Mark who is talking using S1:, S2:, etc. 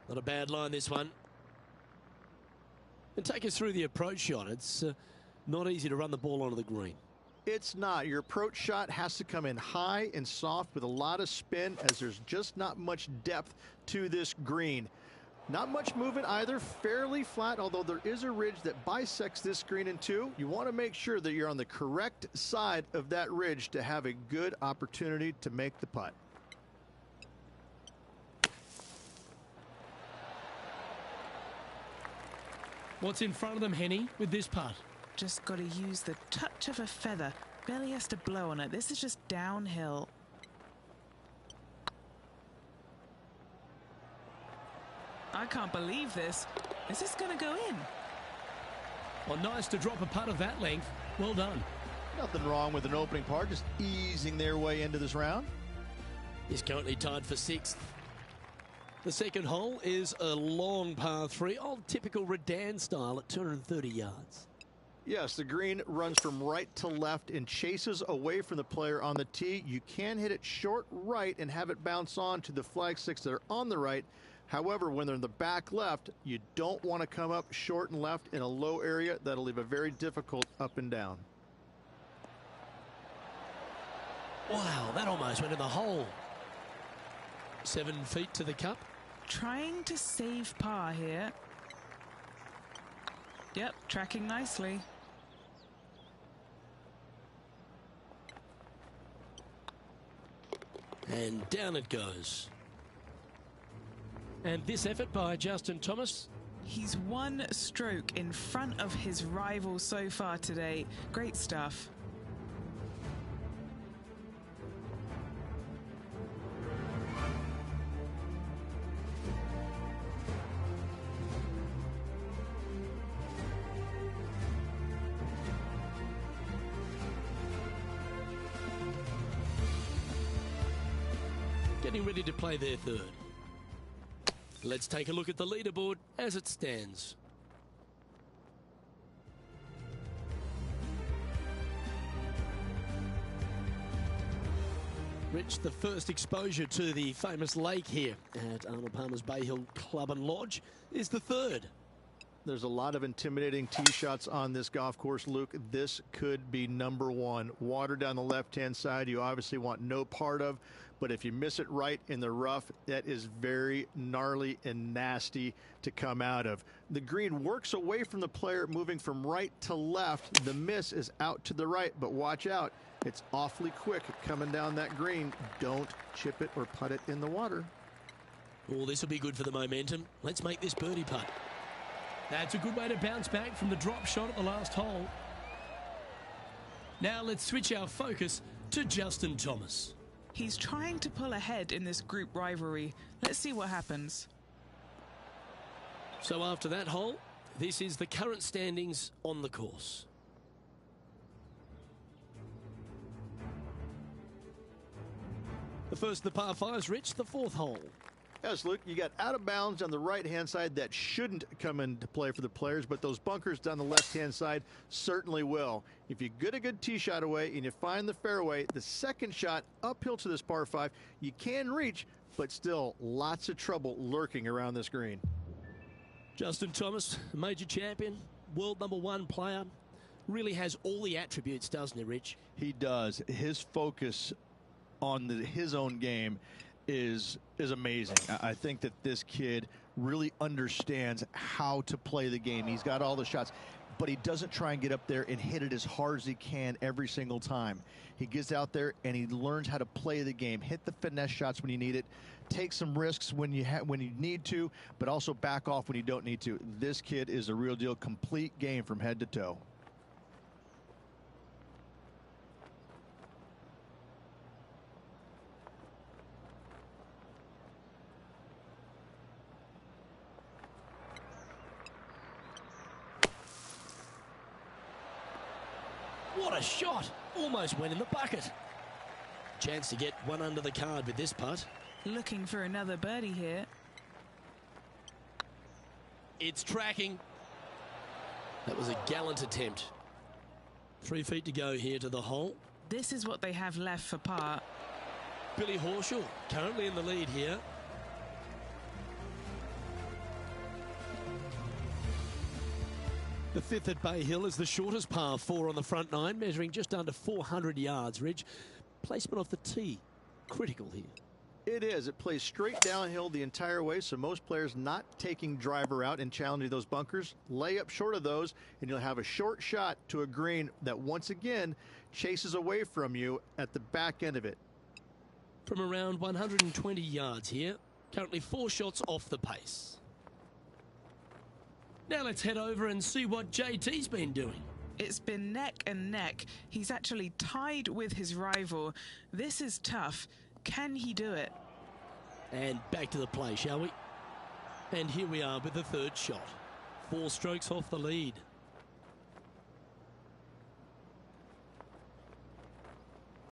S1: Not a bad line, this one. And take us through the approach shot. It's not easy to run the ball onto the green.
S2: It's not. Your approach shot has to come in high and soft with a lot of spin, as there's just not much depth to this green. Not much movement either, fairly flat, although there is a ridge that bisects this green in two. You want to make sure that you're on the correct side of that ridge to have a good opportunity to make the putt.
S3: What's in front of them, Henny, with this putt?
S4: Just got to use the touch of a feather. Barely has to blow on it. This is just downhill. I can't believe this. Is this going to go in?
S3: Well, nice to drop a putt of that length. Well done.
S2: Nothing wrong with an opening part, just easing their way into this round.
S1: He's currently tied for 6th. The second hole is a long par 3, old typical Redan style at 230 yards.
S2: Yes, the green runs from right to left and chases away from the player on the tee. You can hit it short right and have it bounce on to the flag sticks that are on the right. However, when they're in the back left, you don't want to come up short and left in a low area. That'll leave a very difficult up and down.
S1: Wow, that almost went in the hole. 7 feet to the cup.
S4: Trying to save par here. Yep, tracking nicely.
S1: And down it goes.
S3: And this effort by Justin Thomas.
S4: He's 1 stroke in front of his rival so far today. Great stuff.
S1: Getting ready to play their third. Let's take a look at the leaderboard as it stands. Rich, the first exposure to the famous lake here at Arnold Palmer's Bay Hill Club and Lodge is the third.
S2: There's a lot of intimidating tee shots on this golf course, Luke. This could be number 1. Water down the left-hand side, you obviously want no part of. But if you miss it right in the rough, that is very gnarly and nasty to come out of. The green works away from the player, moving from right to left. The miss is out to the right, but watch out. It's awfully quick coming down that green. Don't chip it or putt it in the water.
S1: Oh, this will be good for the momentum. Let's make this birdie putt.
S3: That's a good way to bounce back from the drop shot at the last hole. Now let's switch our focus to Justin Thomas.
S4: He's trying to pull ahead in this group rivalry. Let's see what happens.
S1: So after that hole, this is the current standings on the course. The first of the par 5s, Rich, the 4th hole.
S2: Yes, Luke, you got out of bounds on the right-hand side that shouldn't come into play for the players, but those bunkers down the left-hand side certainly will. If you get a good tee shot away and you find the fairway, the second shot uphill to this par 5, you can reach, but still lots of trouble lurking around this green.
S1: Justin Thomas, major champion, world #1 player, really has all the attributes, doesn't he, Rich?
S2: He does. His focus on his own game is amazing. I think that this kid really understands how to play the game. He's got all the shots, but he doesn't try and get up there and hit it as hard as he can every single time. He gets out there and he learns how to play the game, hit the finesse shots when you need it, take some risks when you need to, but also back off when you don't need to. This kid is a real deal, complete game from head to toe.
S1: What a shot! Almost went in the bucket. Chance to get one under the card with this putt.
S4: Looking for another birdie here.
S1: It's tracking. That was a gallant attempt. 3 feet to go here to the hole.
S4: This is what they have left for par.
S1: Billy Horschel currently in the lead here. The fifth at Bay Hill is the shortest par 4 on the front nine, measuring just under 400 yards, Ridge. Placement off the tee, critical here.
S2: It is. It plays straight downhill the entire way, so most players not taking driver out and challenging those bunkers. Lay up short of those, and you'll have a short shot to a green that once again chases away from you at the back end of it.
S1: From around 120 yards here, currently 4 shots off the pace. Now let's head over and see what JT's been doing.
S4: It's been neck and neck. He's actually tied with his rival. This is tough. Can he do it?
S1: And back to the play, shall we? And here we are with the third shot. 4 strokes off the lead.